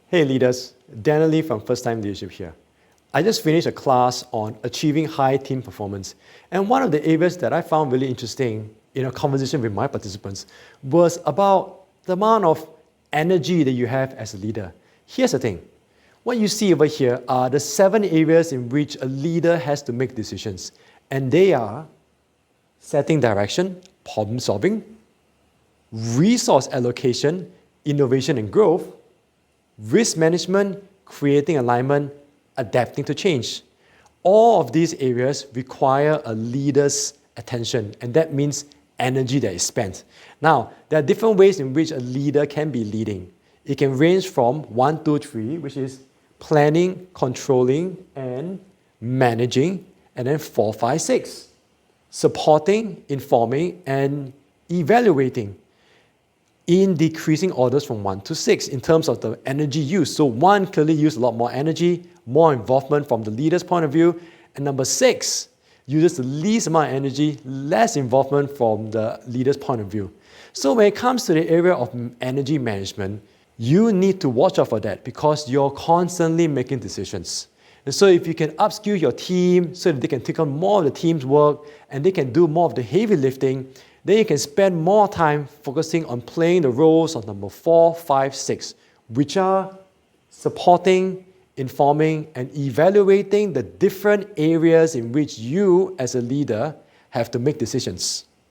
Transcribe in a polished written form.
Hey leaders, Daniel Lee from First Time Leadership here. I just finished a class on achieving high team performance, and one of the areas that I found really interesting in a conversation with my participants was about the amount of energy that you have as a leader. Here's the thing. What you see over here are the 7 areas in which a leader has to make decisions, and they are setting direction, problem solving, resource allocation, innovation and growth, risk management, creating alignment, adapting to change. All of these areas require a leader's attention, and that means energy that is spent. Now, there are different ways in which a leader can be leading. It can range from 1, 2, 3, which is planning, controlling, and managing, and then 4, 5, 6, supporting, informing, and evaluating, in decreasing orders from 1 to 6 in terms of the energy used. So 1 clearly used a lot more energy, more involvement from the leader's point of view, and number 6 uses the least amount of energy, less involvement from the leader's point of view. So when it comes to the area of energy management, you need to watch out for that because you're constantly making decisions. And so if you can upskill your team so that they can take on more of the team's work and they can do more of the heavy lifting, then you can spend more time focusing on playing the roles of number 4, 5, 6, which are supporting, informing, and evaluating the different areas in which you as a leader have to make decisions.